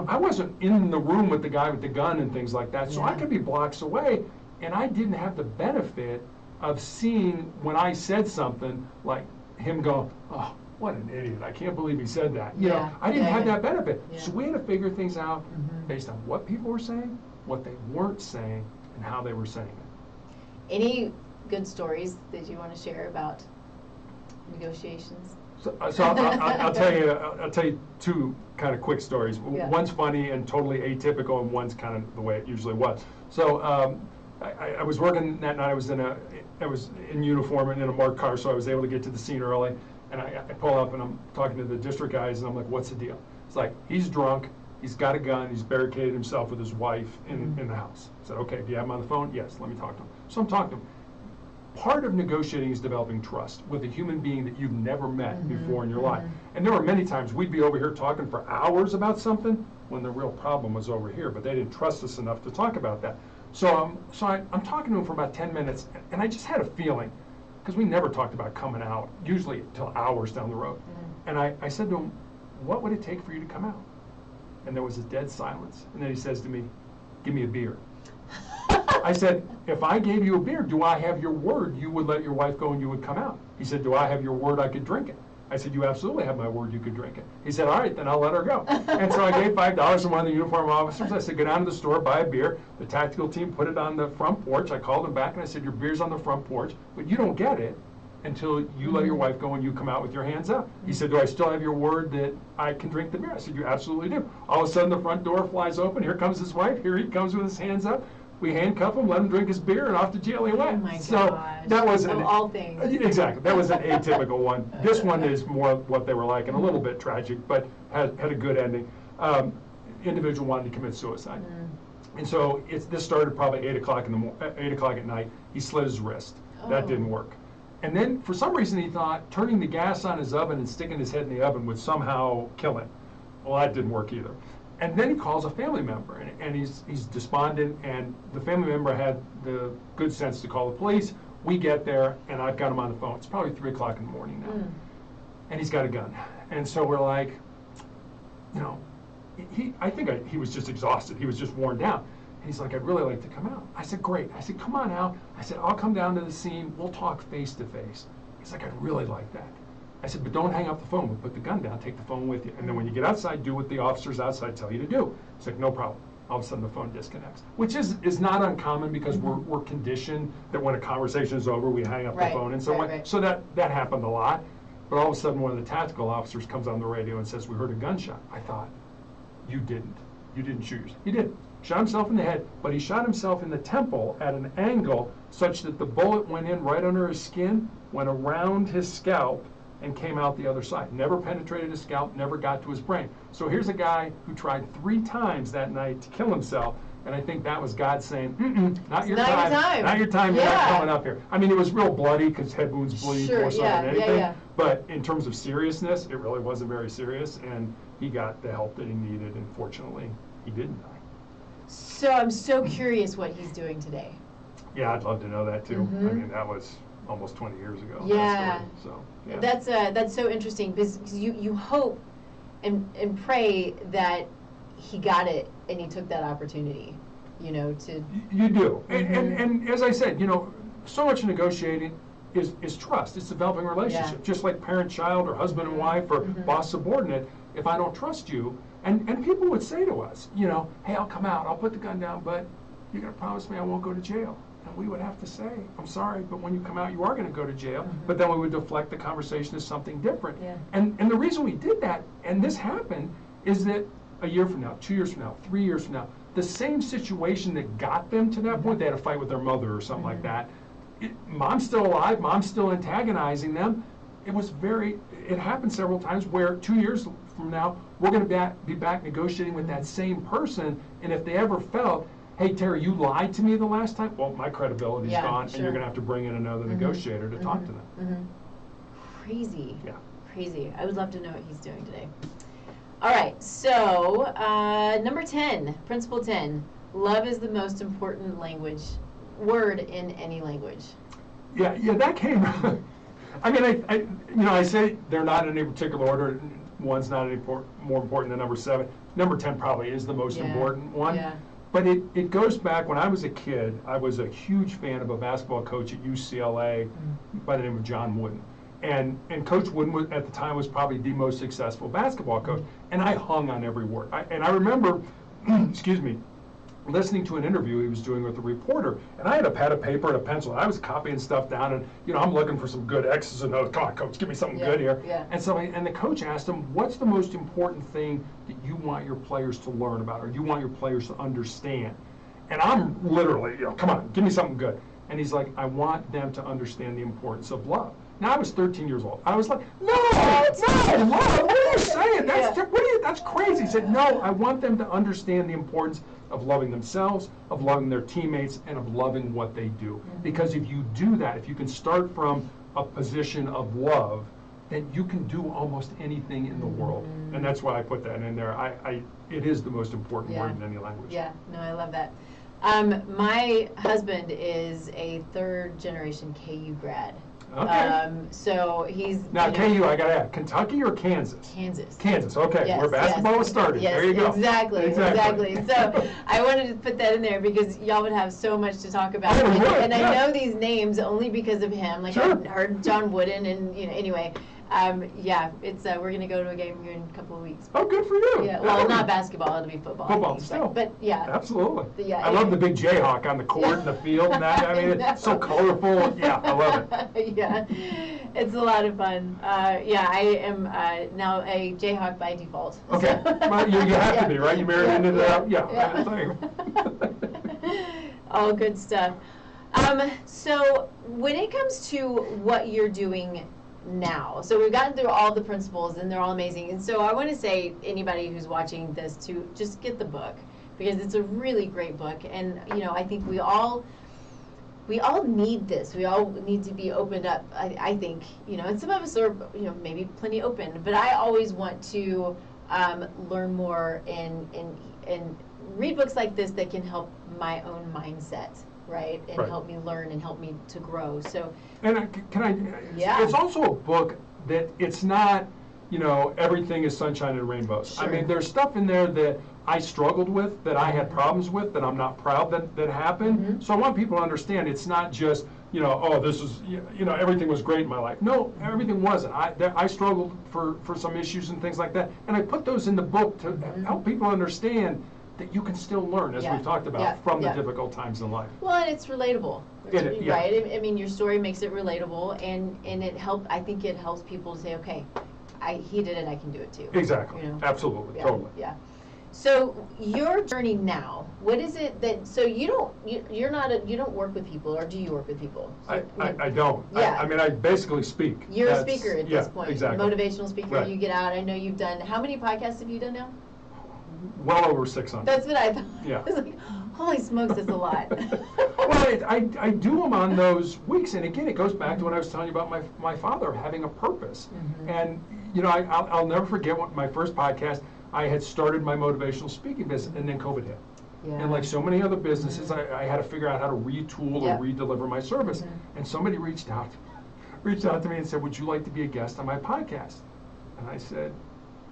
I wasn't in the room with the guy with the gun and things like that, so I could be blocks away, and I didn't have the benefit of seeing when I said something like him go, oh, what an idiot, I can't believe he said that. I didn't have that benefit. So we had to figure things out based on what people were saying, what they weren't saying, and how they were saying it. Any good stories that you want to share about negotiations? So I'll tell you two kind of quick stories. Yeah. One's funny and totally atypical, and one's kind of the way it usually was. So I was working that night. I was in uniform and in a marked car, so I was able to get to the scene early. And I pull up and I'm talking to the district guys, and I'm like, "What's the deal?" It's like, he's drunk, he's got a gun, he's barricaded himself with his wife in the house. I said, "Okay, do you have him on the phone?" "Yes, let me talk to him." So I'm talking to him. Part of negotiating is developing trust with a human being that you've never met before in your life. And there were many times we'd be over here talking for hours about something when the real problem was over here, but they didn't trust us enough to talk about that. So I'm talking to him for about 10 minutes, and I just had a feeling, because we never talked about coming out, usually until hours down the road. And I said to him, "What would it take for you to come out?" And there was a dead silence. And then he says to me, "Give me a beer." I said, "If I gave you a beer, do I have your word you would let your wife go and you would come out?" He said, "Do I have your word I could drink it?" I said, "You absolutely have my word you could drink it." He said, "All right, then I'll let her go." And so I gave $5 to one of the uniform officers. I said, "Go down to the store, buy a beer." The tactical team put it on the front porch. I called him back and I said, "Your beer's on the front porch, but you don't get it until you let your wife go and you come out with your hands up." He said, "Do I still have your word that I can drink the beer?" I said, "You absolutely do." All of a sudden the front door flies open. Here comes his wife. Here he comes with his hands up. We handcuff him, let him drink his beer, and off to jail he went. Oh my so gosh. that was Of all things. Exactly. That was an atypical one. This one is more what they were like, and a little bit tragic, but had a good ending. Individual wanted to commit suicide, and so this started probably 8 o'clock at night. He slit his wrist. That didn't work. And then for some reason he thought turning the gas on his oven and sticking his head in the oven would somehow kill him. Well, that didn't work either. And then he calls a family member, and he's despondent, and the family member had the good sense to call the police. We get there, and I've got him on the phone. It's probably 3 o'clock in the morning now, and he's got a gun. And so we're like, I think he was just exhausted. He was just worn down. And he's like, "I'd really like to come out." I said, "Great." I said, "Come on out." I said, "I'll come down to the scene. We'll talk face to face." He's like, "I'd really like that." I said, "But don't hang up the phone. We'll put the gun down, take the phone with you. And then when you get outside, do what the officers outside tell you to do." He's like, "No problem." All of a sudden the phone disconnects, which is not uncommon because we're conditioned that when a conversation is over, we hang up the phone and so on. Right. So that happened a lot. But all of a sudden one of the tactical officers comes on the radio and says, "We heard a gunshot." I thought, You didn't shoot yourself. He didn't. Shot himself in the head, but he shot himself in the temple at an angle such that the bullet went in right under his skin, went around his scalp, and came out the other side. Never penetrated his scalp, never got to his brain. So here's a guy who tried 3 times that night to kill himself, and I think that was God saying, not your time. Not your time, you're not coming up here. I mean, it was real bloody because head wounds bleed more so than anything, but in terms of seriousness, it really wasn't very serious, and he got the help that he needed, and fortunately, he didn't die. So I'm so curious what he's doing today. Yeah, I'd love to know that too. I mean, that was almost 20 years ago. Yeah. So that's so interesting because you hope and pray that he got it and he took that opportunity, to. You do, and as I said, so much negotiating is trust. It's developing a relationship, just like parent-child or husband and wife or boss-subordinate. If I don't trust you, and people would say to us, "Hey, I'll come out, I'll put the gun down, but you're going to promise me I won't go to jail." And we would have to say, "I'm sorry, but when you come out, you are going to go to jail." But then we would deflect the conversation to something different. Yeah. And the reason we did that, and this happened, is that a year from now, 2 years from now, 3 years from now, the same situation that got them to that point, they had a fight with their mother or something like that. Mom's still alive, mom's still antagonizing them. It happened several times where 2 years from now, we're going to be back negotiating with that same person, and if they ever felt, "Hey, Terry, you lied to me the last time," well, my credibility's gone, and you're going to have to bring in another negotiator to talk to them. Crazy. Yeah. Crazy. I would love to know what he's doing today. All right, so number 10, principle 10, love is the most important word in any language. Yeah, that came. I mean, I say they're not in any particular order. One's not any more important than number 7. Number 10 probably is the most important one. Yeah. But it goes back, when I was a kid, I was a huge fan of a basketball coach at UCLA by the name of John Wooden. And Coach Wooden at the time was probably the most successful basketball coach. And I hung on every word. And I remember, excuse me, listening to an interview he was doing with a reporter, and I had a pad of paper and a pencil, and I was copying stuff down, and I'm looking for some good X's and O's. Come on, coach, give me something good here. Yeah. And the coach asked him, what's the most important thing that you want your players to learn about, or you want your players to understand? And I'm literally, come on, give me something good. And he's like, I want them to understand the importance of love. Now, I was 13 years old. I was like, no, love, what are you saying? That's crazy. He said, no, I want them to understand the importance of loving themselves, of loving their teammates, and of loving what they do. Because if you do that, if you can start from a position of love, then you can do almost anything in the world. And that's why I put that in there. It is the most important word in any language. Yeah, no, I love that. My husband is a third-generation KU grad. Okay. So he's now KU. I gotta add, Kentucky or Kansas? Kansas. Kansas. Okay, yes, where basketball was started. Yes, there you go. Exactly. So I wanted to put that in there because y'all would have so much to talk about. And I know these names only because of him. Like I heard John Wooden, and anyway. It's we're gonna go to a game here in a couple of weeks. Oh, good for you. Yeah, well, not basketball. It'll be football. Football, still. But yeah. Absolutely. Yeah. I love the big Jayhawk on the court and the field and that. I mean, it's so colorful. Yeah, I love it. Yeah, it's a lot of fun. I am now a Jayhawk by default. Okay. So. Well, you have to be, right? You married into that. Yeah. All good stuff. So when it comes to what you're doing now, so we've gotten through all the principles and they're all amazing, and so I want to say anybody who's watching this to just get the book, because it's a really great book, and I think we all need this. We all need to be opened up, I think, and some of us are maybe plenty open, but I always want to learn more and read books like this that can help my own mindset, right? And help me learn and help me to grow. So, and it's also a book that it's not, everything is sunshine and rainbows. Sure. I mean, there's stuff in there that I struggled with, that I had problems with, that I'm not proud that happened. So I want people to understand it's not just, this is, everything was great in my life. No, everything wasn't. I struggled for some issues and things like that. And I put those in the book to help people understand that you can still learn, as we've talked about, from the difficult times in life. Well, and it's relatable, right? I mean, your story makes it relatable, and I think it helps people to say, okay, he did it, I can do it too. Exactly. Absolutely. Totally. Yeah. So your journey now, what is it that? So you don't work with people, or do you work with people? So, I don't. Yeah. I mean, I basically speak. You're a speaker at this point. Exactly. Motivational speaker. Right. You get out. I know you've done. How many podcasts have you done now? Well over 600. That's what I thought. Yeah. I was like, holy smokes, that's a lot. Well, I do them on those weeks, and again, it goes back to what I was telling you about my father having a purpose. And I'll never forget my first podcast. I had started my motivational speaking business, and then COVID hit. Yeah. And like so many other businesses, I had to figure out how to retool or redeliver my service. And somebody reached out to me and said, "Would you like to be a guest on my podcast?" And I said,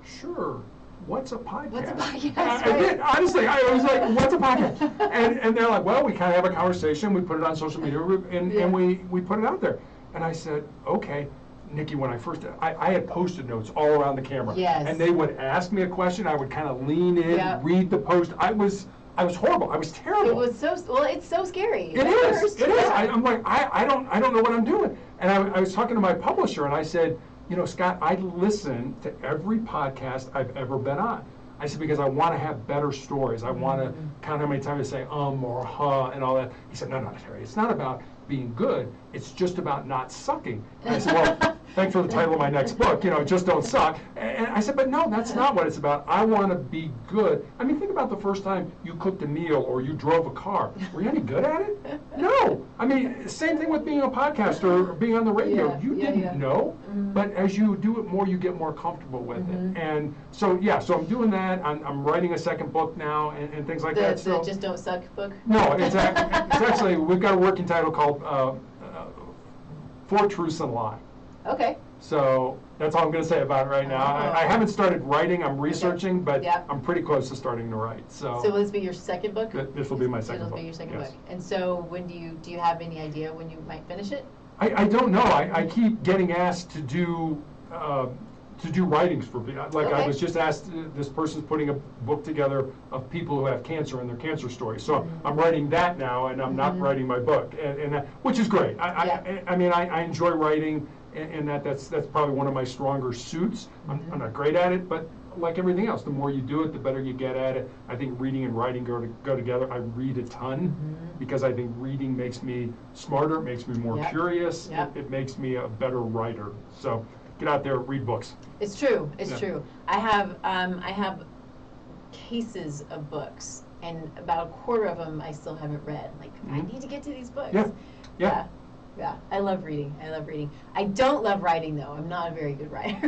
"Sure." What's a podcast? What's a podcast? I did, honestly. I was like, what's a podcast? And they're like, well, we kind of have a conversation. We put it on social media, and we put it out there. And I said, okay. Nikki, when I had Post-it notes all around the camera. Yes. And they would ask me a question. I would kind of lean in, read the post. I was horrible. I was terrible. It was it's so scary. It is. I'm like, I don't know what I'm doing. And I was talking to my publisher, and I said, Scott, I listen to every podcast I've ever been on. I said, because I want to have better stories. I want to count how many times I say or huh and all that. He said, no, Terry, it's not about being good. It's just about not sucking. And I said, well, thanks for the title of my next book, Just Don't Suck. And I said, but no, that's not what it's about. I want to be good. I mean, think about the first time you cooked a meal or you drove a car. Were you any good at it? No. I mean, same thing with being a podcaster or being on the radio. You didn't know, but as you do it more, you get more comfortable with it. And so, so I'm doing that. I'm writing a second book now and things like that. The Just Don't Suck book? No, it's actually, we've got a working title called 4 Truths and a Lie. Okay. So that's all I'm going to say about it right now. I haven't started writing. I'm researching, but I'm pretty close to starting to write. So will this be your second book? This will be my second book. It'll be your second book. And so when do you have any idea when you might finish it? I don't know. I keep getting asked to do to do writings for people. Like I Okay. was just asked, this person's putting a book together of people who have cancer and their cancer stories. So I'm writing that now, and I'm not writing my book, and which is great. I mean, I enjoy writing, and that's probably one of my stronger suits. I'm not great at it, but like everything else, the more you do it, the better you get at it. I think reading and writing go together. I read a ton because I think reading makes me smarter, makes me more curious. It makes me a better writer. So get out there, read books. It's true. It's true. I have cases of books, and about a quarter of them I still haven't read. Like, I need to get to these books. Yeah. I love reading. I don't love writing, though. I'm not a very good writer.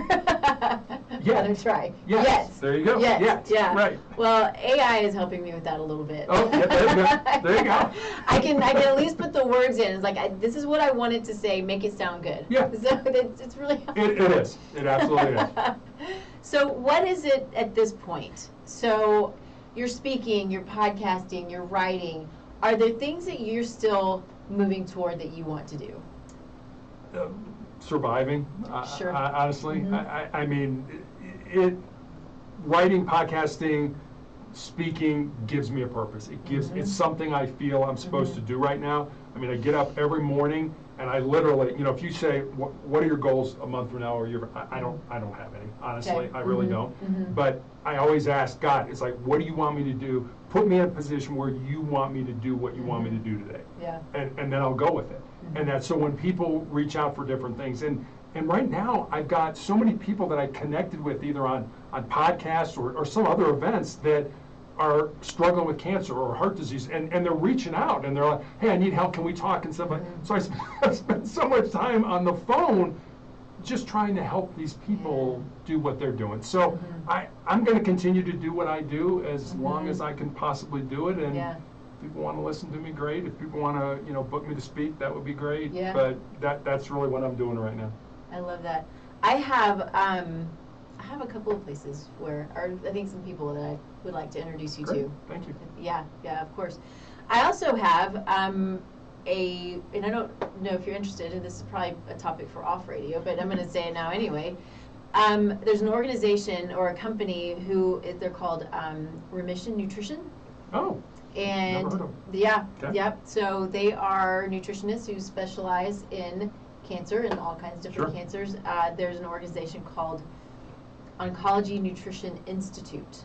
Gotta try. Yes. There you go. Yes. Yeah. Right. Well, AI is helping me with that a little bit. Oh, yeah, there you go. There you go. I can at least put the words in. It's like, this is what I wanted to say. Make it sound good. Yeah. So it's really helpful. It is. It absolutely is. So what is it at this point? So you're speaking, you're podcasting, you're writing. Are there things that you're still moving toward that you want to do? Surviving, Sure. honestly. I mean, writing, podcasting, speaking gives me a purpose. It gives, it's something I feel I'm supposed to do right now. I mean, I get up every morning and I literally, you know, if you say, what are your goals a month from now or a year, I don't have any, honestly. Okay. I really don't. But I always ask God, it's like, what do you want me to do? Put me in a position where you want me to do what you want me to do today. Yeah. And then I'll go with it. And that's so when people reach out for different things. And right now, I've got so many people that I connected with either on podcasts or some other events that are struggling with cancer or heart disease, and they're reaching out and they're like, hey, I need help, can we talk and stuff like that. So I spend so much time on the phone just trying to help these people do what they're doing. So I'm going to continue to do what I do as long as I can possibly do it. And if people want to listen to me, great. If people want to, you know, book me to speak, that would be great. Yeah. But that's really what I'm doing right now. I love that. I have a couple of places where, or I think some people that I would like to introduce you Great. to. Thank you. Yeah, of course. I also have and I don't know if you're interested, and this is probably a topic for off radio, but I'm going to say it now anyway. There's an organization or a company they're called Remission Nutrition. Oh. And never heard of them. Yep. So they are nutritionists who specialize in cancer and all kinds of different cancers. There's an organization called Oncology Nutrition Institute.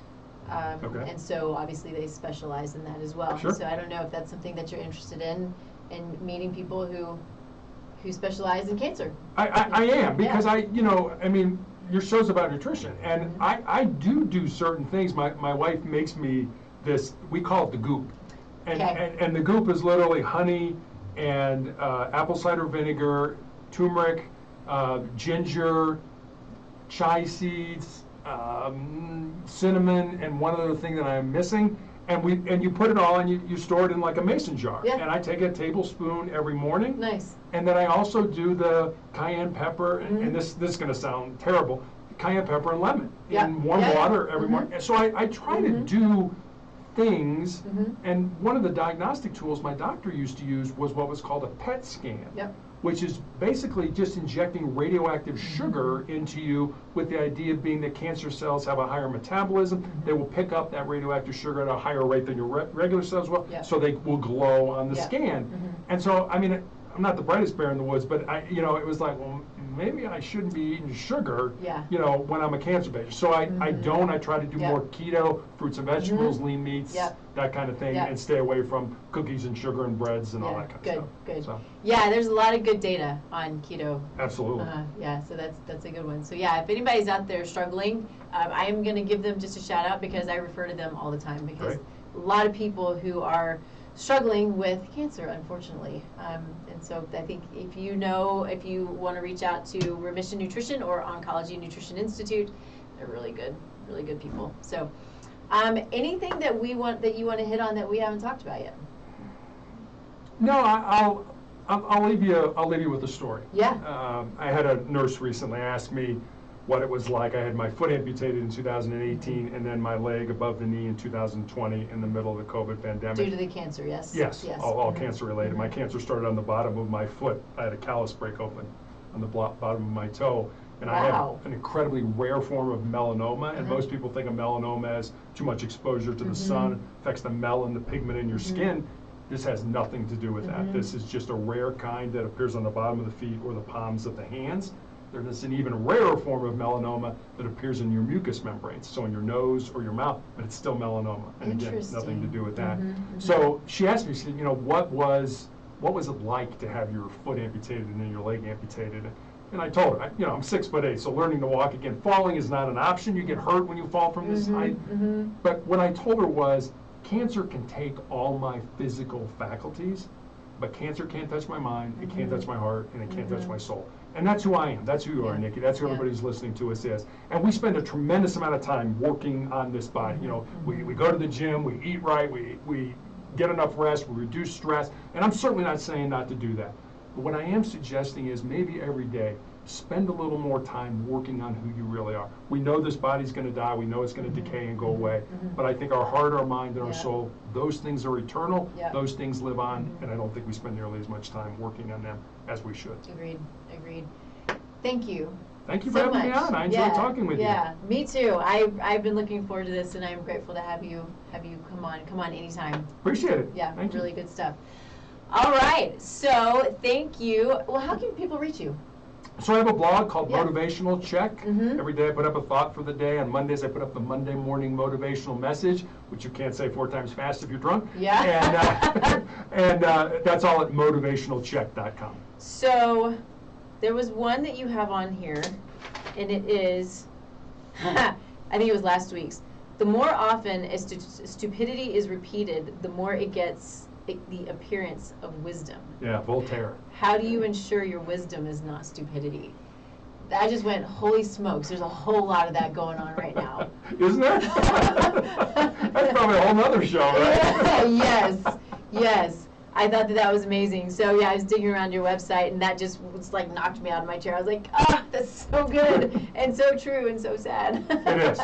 And so obviously they specialize in that as well. Sure. So I don't know if that's something that you're interested in meeting people who specialize in cancer. I am, because I mean, your show's about nutrition, and I do certain things. My wife makes me this, we call it the goop. And the goop is literally honey and apple cider vinegar, turmeric, ginger, chai seeds, cinnamon, and one other thing that I'm missing. And you put it all and you store it in like a mason jar. Yeah. And I take a tablespoon every morning. Nice. And then I also do the cayenne pepper, and this is going to sound terrible, cayenne pepper and lemon in warm water every morning. So I try to do things, and one of the diagnostic tools my doctor used to use was what was called a PET scan. Which is basically just injecting radioactive sugar into you with the idea being that cancer cells have a higher metabolism. They will pick up that radioactive sugar at a higher rate than your regular cells will, so they will glow on the scan. And so, I mean, I'm not the brightest bear in the woods, but it was like, well, maybe I shouldn't be eating sugar, when I'm a cancer patient. So I don't. I try to do more keto, fruits and vegetables, lean meats, that kind of thing, and stay away from cookies and sugar and breads and all that kind of stuff. Good. So. Yeah, there's a lot of good data on keto. Absolutely. So that's a good one. So yeah, if anybody's out there struggling, I am going to give them just a shout out because I refer to them all the time, because a lot of people who are struggling with cancer, unfortunately. And so I think if you want to reach out to Remission Nutrition or Oncology Nutrition Institute, they're really good people. So anything that you want to hit on that we haven't talked about yet? No, I'll leave you with a story. Yeah. I had a nurse recently ask me what it was like. I had my foot amputated in 2018 and then my leg above the knee in 2020 in the middle of the COVID pandemic. Due to the cancer, yes? Yes, all cancer related. My cancer started on the bottom of my foot. I had a callus break open on the bottom of my toe. And I Wow. have an incredibly rare form of melanoma, and most people think of melanoma as too much exposure to the sun, affects the melanin, the pigment in your skin. This has nothing to do with that. This is just a rare kind that appears on the bottom of the feet or the palms of the hands. There's an even rarer form of melanoma that appears in your mucous membranes, so in your nose or your mouth, but it's still melanoma. And again, nothing to do with that. So she asked me, she said, what was it like to have your foot amputated and then your leg amputated? And I told her, I'm 6'8", so learning to walk again, falling is not an option. You get hurt when you fall from this height. But what I told her was, cancer can take all my physical faculties, but cancer can't touch my mind, it can't touch my heart, and it can't touch my soul. And that's who I am. That's who you are, Nikki. That's who everybody who's listening to us is. And we spend a tremendous amount of time working on this body. We go to the gym, we eat right, we get enough rest, we reduce stress. And I'm certainly not saying not to do that. But what I am suggesting is maybe every day, spend a little more time working on who you really are. We know this body's going to die. We know it's going to decay and go away. But I think our heart, our mind, and our soul, those things are eternal. Those things live on. And I don't think we spend nearly as much time working on them as we should. Agreed. Thank you. Thank you for having me on. I enjoyed talking with you. Yeah, me too. I've been looking forward to this, and I'm grateful to have you come on anytime. Appreciate it. Yeah, Thank really you. good stuff. All right, so thank you. Well, how can people reach you? So I have a blog called Yeah. Motivational Check. Every day I put up a thought for the day. On Mondays I put up the Monday morning motivational message, which you can't say 4 times fast if you're drunk. Yeah. And that's all at motivationalcheck.com. So there was one that you have on here, and it is, I think it was last week's. The more often a stupidity is repeated, the more it gets the appearance of wisdom. Yeah, Voltaire. How do you ensure your wisdom is not stupidity? I just went, holy smokes, there's a whole lot of that going on right now. Isn't there? That's probably a whole nother show, right? Yes. I thought that was amazing. So yeah, I was digging around your website, and that just was like knocked me out of my chair. I was like, that's so good and so true and so sad. It is.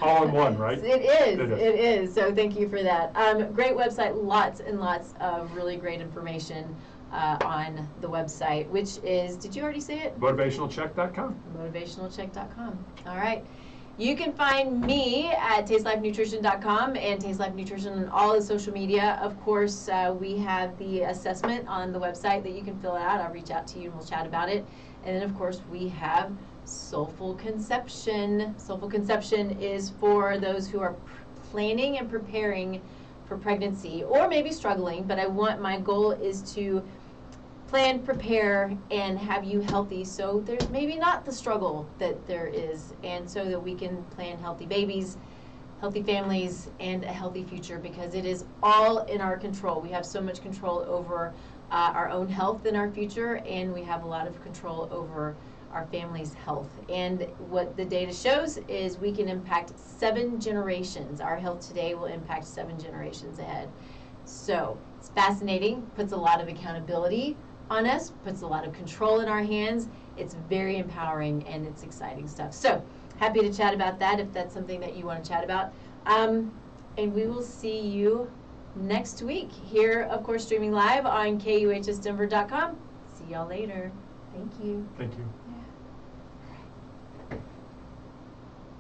All in one, right? It is. So thank you for that. Great website, lots and lots of really great information on the website, which is, did you already say it? Motivationalcheck.com. Motivationalcheck.com. All right. You can find me at tastelifenutrition.com and Taste Life Nutrition on all the social media. Of course, we have the assessment on the website that you can fill out. I'll reach out to you and we'll chat about it. And then, of course, we have Soulful Conception. Soulful Conception is for those who are planning and preparing for pregnancy, or maybe struggling, but my goal is to plan, prepare, and have you healthy, so there's maybe not the struggle that there is, and so that we can plan healthy babies, healthy families, and a healthy future, because it is all in our control. We have so much control over our own health in our future, and we have a lot of control over our family's health. And what the data shows is we can impact 7 generations. Our health today will impact 7 generations ahead. So it's fascinating, puts a lot of accountability on us, puts a lot of control in our hands. It's very empowering, and it's exciting stuff. So happy to chat about that if that's something that you want to chat about. And we will see you next week here, of course, streaming live on KUHSdenver.com. See y'all later. Thank you. Thank you. Yeah.